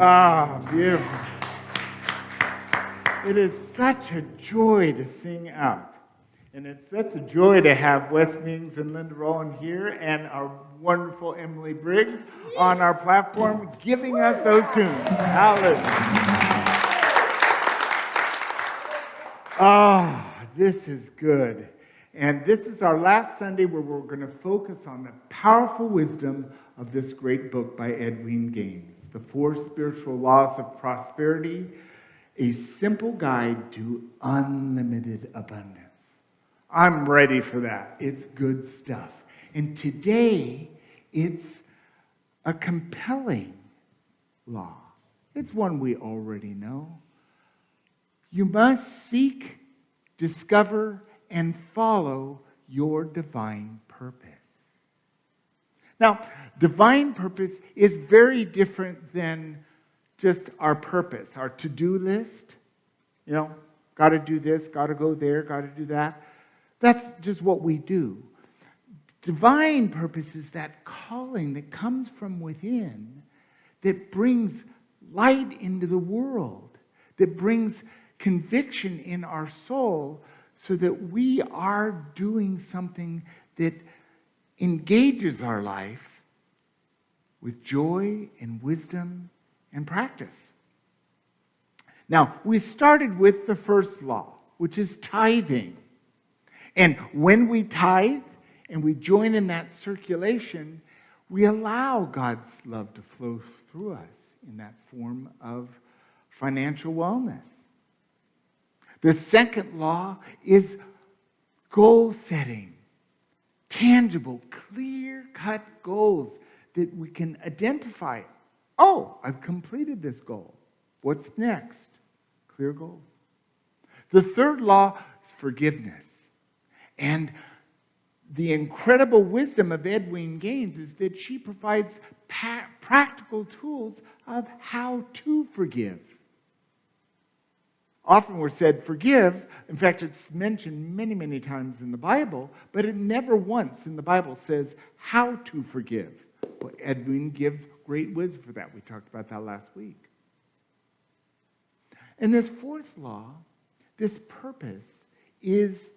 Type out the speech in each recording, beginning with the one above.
Ah, beautiful. It is such a joy to sing out. And it's such a joy to have Wes Mings and Linda Rowland here and our wonderful Emily Briggs on our platform giving us those tunes. Hallelujah. Oh, this is good. And this is our last Sunday where we're going to focus on the powerful wisdom of this great book by Edwin Gaines, The Four Spiritual Laws of Prosperity, a simple guide to unlimited abundance. I'm ready for that. It's good stuff. And today, it's a compelling law. It's one we already know. You must seek, discover, and follow your divine purpose. Now, divine purpose is very different than just our purpose, our to-do list. You know, got to do this, got to go there, got to do that. That's just what we do. Divine purpose is that calling that comes from within, that brings light into the world, that brings conviction in our soul so that we are doing something that engages our life with joy and wisdom and practice. Now, we started with the first law, which is tithing. And when we tithe and we join in that circulation, we allow God's love to flow through us in that form of financial wellness. The second law is goal setting. Tangible, clear-cut goals that we can identify. Oh, I've completed this goal. What's next? Clear goals. The third law is forgiveness. And the incredible wisdom of Edwin Gaines is that she provides practical tools of how to forgive. Often we're said forgive. In fact, it's mentioned many, many times in the Bible, but it never once in the Bible says how to forgive. Well, Edwin gives great wisdom for that. We talked about that last week. And this fourth law, this purpose, is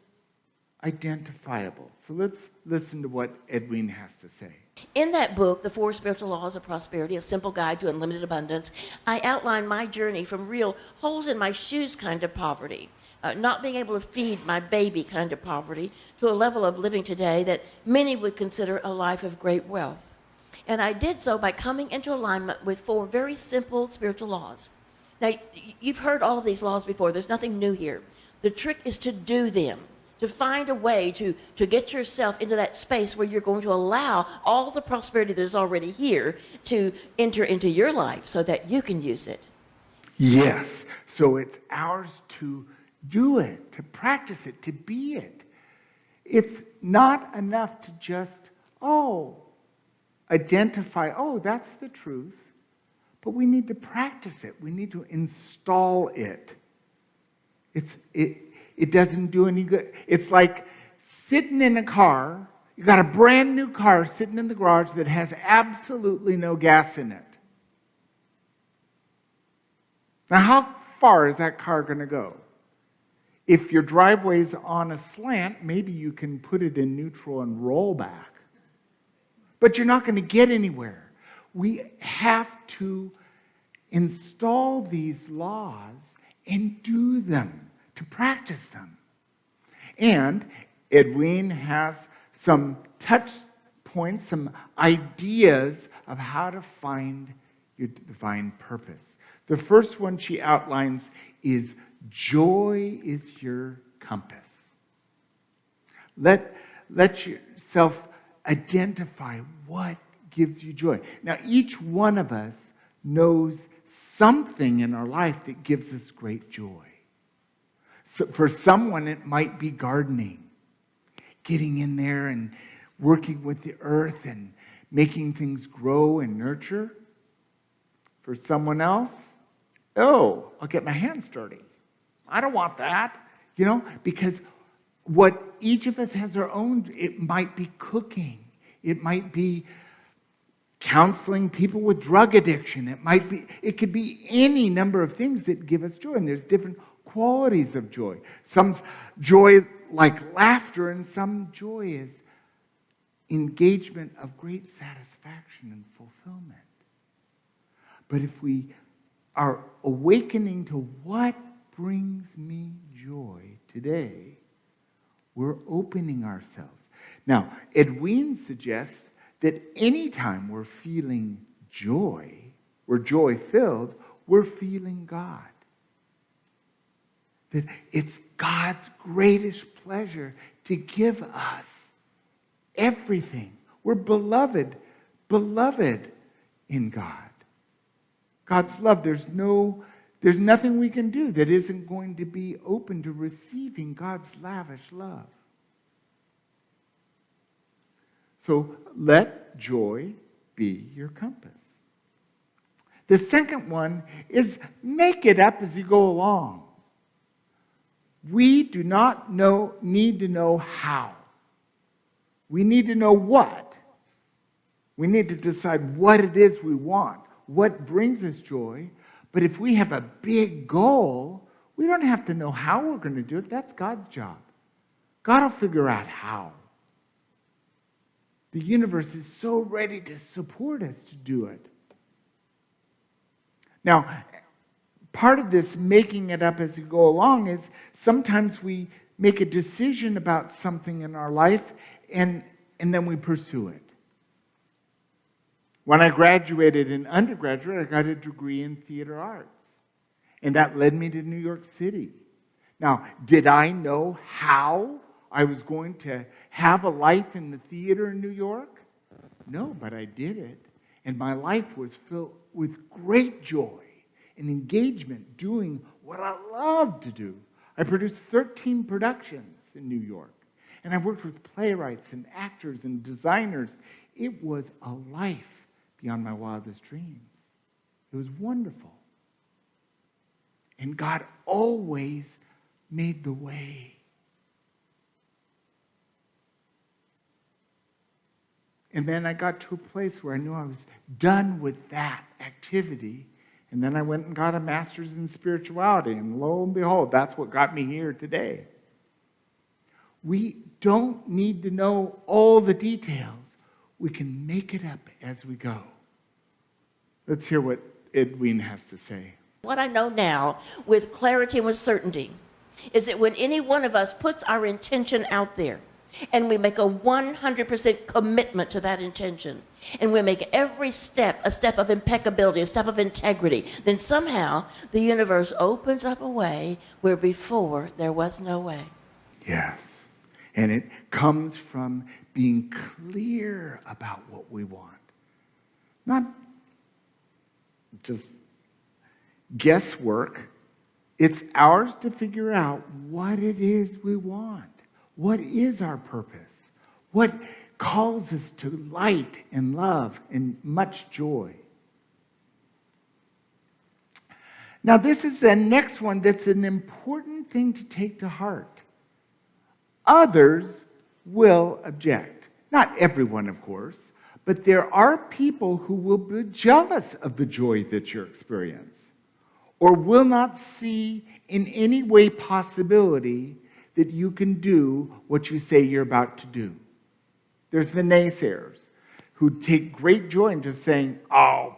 identifiable. So let's listen to what Edwin has to say. In that book, The Four Spiritual Laws of Prosperity, a simple guide to unlimited abundance, I outline my journey from real holes in my shoes kind of poverty, not being able to feed my baby kind of poverty, to a level of living today that many would consider a life of great wealth. And I did so by coming into alignment with four very simple spiritual laws. Now, you've heard all of these laws before. There's nothing new here. The trick is to do them, to find a way to get yourself into that space where you're going to allow all the prosperity that is already here to enter into your life so that you can use it. Yes. So it's ours to do it, to practice it, to be it. It's not enough to just, identify, that's the truth. But we need to practice it. We need to install it. It doesn't do any good. It's like sitting in a car. You got a brand new car sitting in the garage that has absolutely no gas in it. Now, how far is that car going to go? If your driveway's on a slant, maybe you can put it in neutral and roll back. But you're not going to get anywhere. We have to install these laws and do them, to practice them. And Edwin has some touch points, some ideas of how to find your divine purpose. The first one she outlines is joy is your compass. Let yourself identify what gives you joy. Now, each one of us knows something in our life that gives us great joy. So for someone, it might be gardening, getting in there and working with the earth and making things grow and nurture. For someone else, I'll get my hands dirty. I don't want that, because what each of us has our own, it might be cooking. It might be counseling people with drug addiction. It could be any number of things that give us joy, and there's different qualities of joy. Some joy like laughter, and some joy is engagement of great satisfaction and fulfillment. But if we are awakening to what brings me joy today, we're opening ourselves. Now, Edwin suggests that anytime we're feeling joy, we're joy-filled, we're feeling God. That it's God's greatest pleasure to give us everything. We're beloved in God. God's love, there's nothing we can do that isn't going to be open to receiving God's lavish love. So let joy be your compass. The second one is make it up as you go along. We do not need to know how. We need to know what. We need to decide what it is we want, what brings us joy. But if we have a big goal, we don't have to know how we're going to do it. That's God's job. God will figure out how. The universe is so ready to support us to do it. Now, part of this making it up as you go along is sometimes we make a decision about something in our life and then we pursue it. When I graduated in undergraduate, I got a degree in theater arts. And that led me to New York City. Now, did I know how I was going to have a life in the theater in New York? No, but I did it. And my life was filled with great joy and engagement doing what I love to do. I produced 13 productions in New York. And I worked with playwrights and actors and designers. It was a life beyond my wildest dreams. It was wonderful. And God always made the way. And then I got to a place where I knew I was done with that activity. And then I went and got a master's in spirituality. And lo and behold, that's what got me here today. We don't need to know all the details. We can make it up as we go. Let's hear what Edwin has to say. What I know now with clarity and with certainty is that when any one of us puts our intention out there, and we make a 100% commitment to that intention, and we make every step a step of impeccability, a step of integrity, then somehow the universe opens up a way where before there was no way. Yes. And it comes from being clear about what we want. Not just guesswork. It's ours to figure out what it is we want. What is our purpose? What calls us to light and love and much joy? Now, this is the next one that's an important thing to take to heart. Others will object. Not everyone, of course, but there are people who will be jealous of the joy that you experience or will not see in any way possibility that you can do what you say you're about to do. There's the naysayers who take great joy in just saying, oh,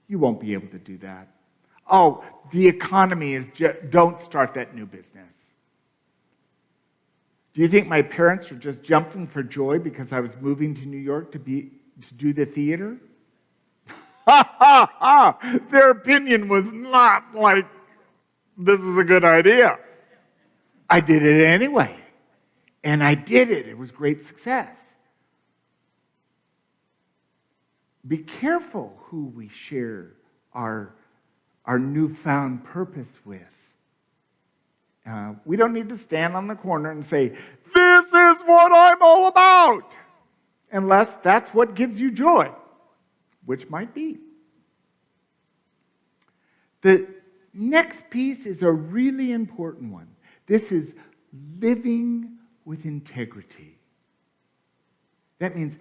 you won't be able to do that. Oh, the economy is don't start that new business. Do you think my parents were just jumping for joy because I was moving to New York to do the theater? Ha ha ha! Their opinion was not like, this is a good idea. I did it anyway. And I did it. It was great success. Be careful who we share our newfound purpose with. We don't need to stand on the corner and say, this is what I'm all about, unless that's what gives you joy, which might be. The next piece is a really important one. This is living with integrity. That means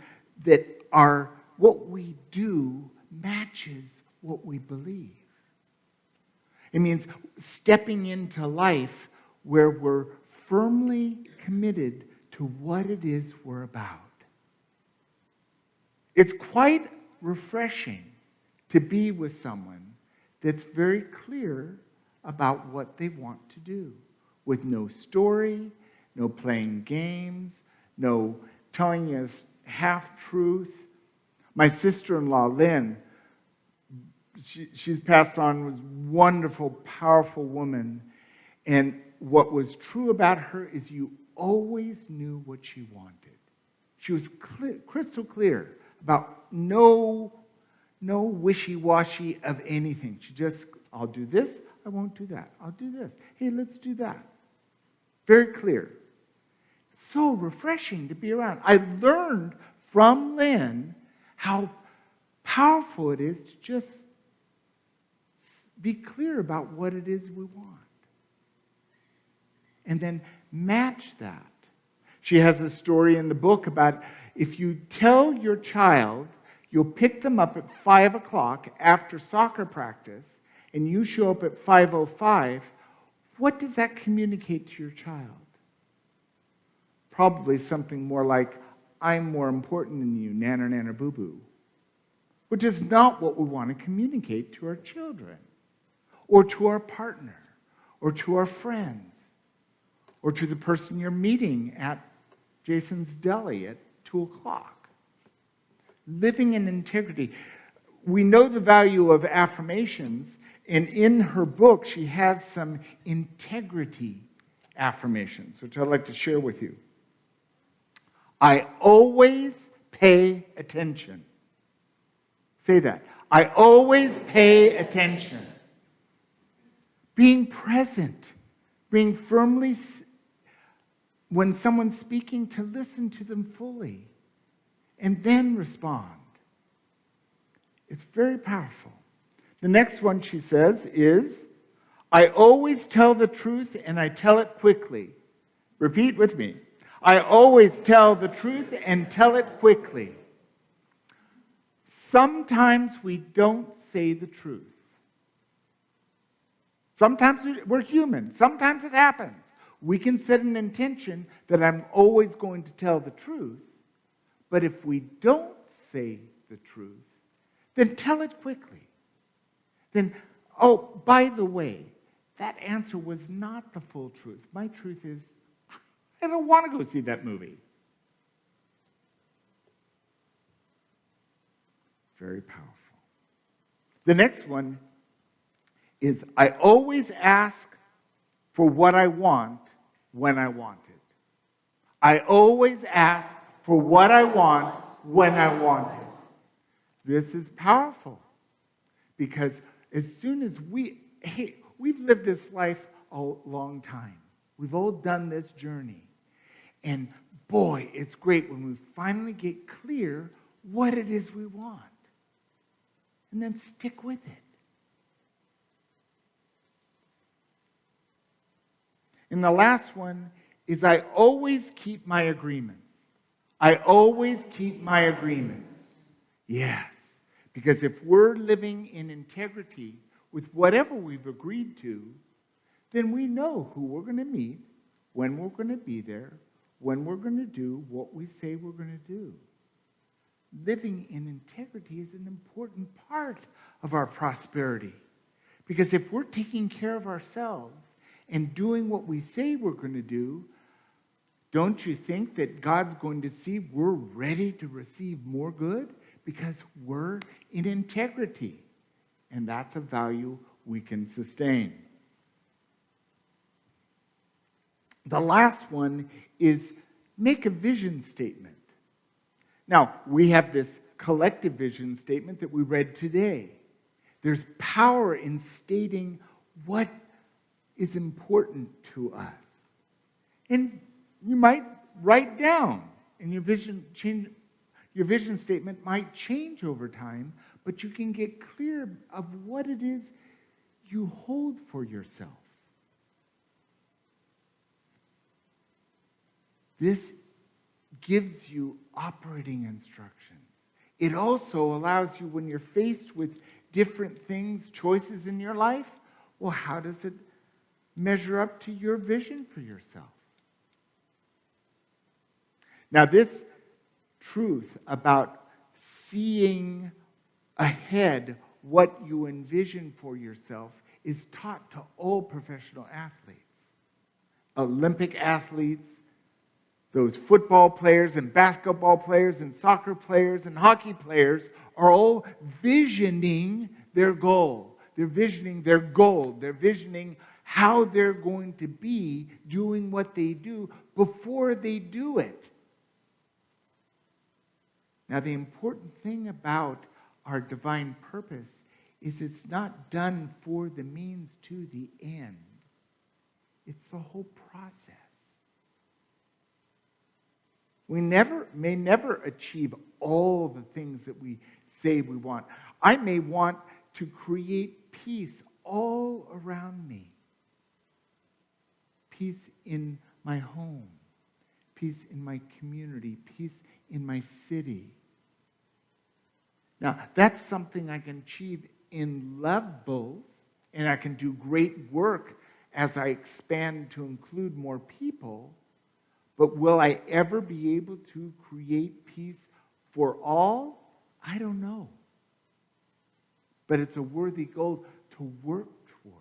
that our what we do matches what we believe. It means stepping into life where we're firmly committed to what it is we're about. It's quite refreshing to be with someone that's very clear about what they want to do, with no story, no playing games, no telling us half-truth. My sister-in-law, Lynn, she's passed on, was a wonderful, powerful woman. And what was true about her is you always knew what she wanted. She was crystal clear about no wishy-washy of anything. She just, I'll do this, I won't do that. I'll do this. Hey, let's do that. Very clear. So refreshing to be around. I learned from Lynn how powerful it is to just be clear about what it is we want. And then match that. She has a story in the book about if you tell your child you'll pick them up at 5 o'clock after soccer practice and you show up at 5:05, what does that communicate to your child? Probably something more like, I'm more important than you, nana, nana, boo-boo. Which is not what we want to communicate to our children, or to our partner, or to our friends, or to the person you're meeting at Jason's Deli at 2 o'clock. Living in integrity. We know the value of affirmations, and in her book, she has some integrity affirmations, which I'd like to share with you. I always pay attention. Say that. I always pay attention. Being present, being firmly, when someone's speaking, to listen to them fully and then respond. It's very powerful. The next one she says is, I always tell the truth and I tell it quickly. Repeat with me. I always tell the truth and tell it quickly. Sometimes we don't say the truth. Sometimes we're human. Sometimes it happens. We can set an intention that I'm always going to tell the truth. But if we don't say the truth, then tell it quickly. Then, oh, by the way, that answer was not the full truth. My truth is, I don't want to go see that movie. Very powerful. The next one is, I always ask for what I want when I want it. I always ask for what I want when I want it. This is powerful because as soon as we've lived this life a long time. We've all done this journey. And boy, it's great when we finally get clear what it is we want. And then stick with it. And the last one is, I always keep my agreements. I always keep my agreements. Yes, because if we're living in integrity with whatever we've agreed to, then we know who we're going to meet, when we're going to be there, when we're going to do what we say we're going to do. Living in integrity is an important part of our prosperity. Because if we're taking care of ourselves and doing what we say we're going to do, don't you think that God's going to see we're ready to receive more good? Because we're in integrity. And that's a value we can sustain. The last one is make a vision statement. Now, we have this collective vision statement that we read today. There's power in stating what is important to us. And you might write down, and your vision statement might change over time, but you can get clear of what it is you hold for yourself. This gives you operating instructions. it also allows you, when you're faced with different things, choices in your life, well, how does it measure up to your vision for yourself? Now, this truth about seeing ahead what you envision for yourself is taught to all professional athletes. Olympic athletes, those football players and basketball players and soccer players and hockey players are all visioning their goal. They're visioning their goal. They're visioning how they're going to be doing what they do before they do it. Now, the important thing about our divine purpose is it's not done for the means to the end. It's the whole process. We may never achieve all the things that we say we want. I may want to create peace all around me. Peace in my home. Peace in my community. Peace in my city. Now, that's something I can achieve in levels, and I can do great work as I expand to include more people. But will I ever be able to create peace for all? I don't know. But it's a worthy goal to work towards.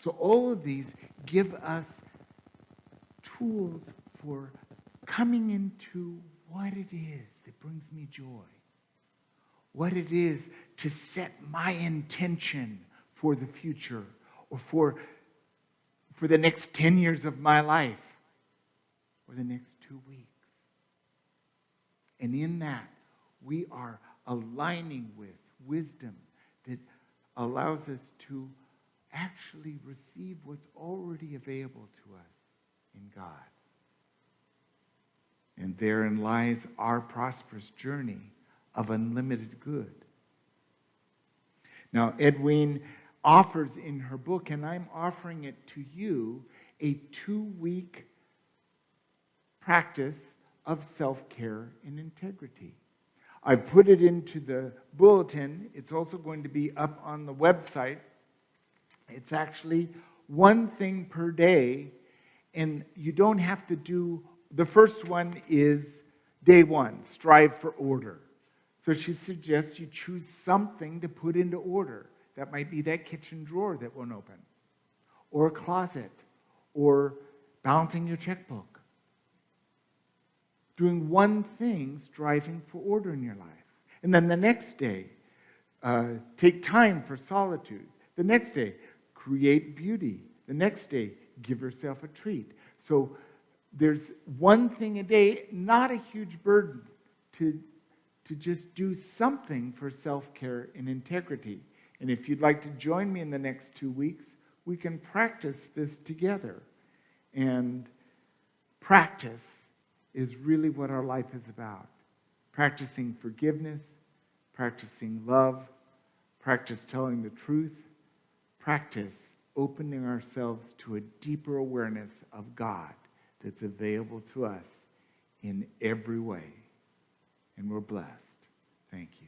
So all of these give us tools for coming into what it is that brings me joy. What it is to set my intention for the future or for the next 10 years of my life or the next 2 weeks. And in that, we are aligning with wisdom that allows us to actually receive what's already available to us in God. And therein lies our prosperous journey of unlimited good. Now, Edwene offers in her book, and I'm offering it to you, a 2-week practice of self-care and integrity. I've put it into the bulletin. It's also going to be up on the website. It's actually one thing per day, and you don't have to do. The first one is day 1, strive for order. So she suggests you choose something to put into order. That might be that kitchen drawer that won't open, or a closet, or balancing your checkbook. Doing one thing, striving for order in your life. And then the next day, take time for solitude. The next day, create beauty. The next day, give yourself a treat. So there's one thing a day, not a huge burden to just do something for self-care and integrity. And if you'd like to join me in the next 2 weeks, we can practice this together. And practice is really what our life is about. Practicing forgiveness, practicing love, practice telling the truth, practice opening ourselves to a deeper awareness of God that's available to us in every way. And we're blessed. Thank you.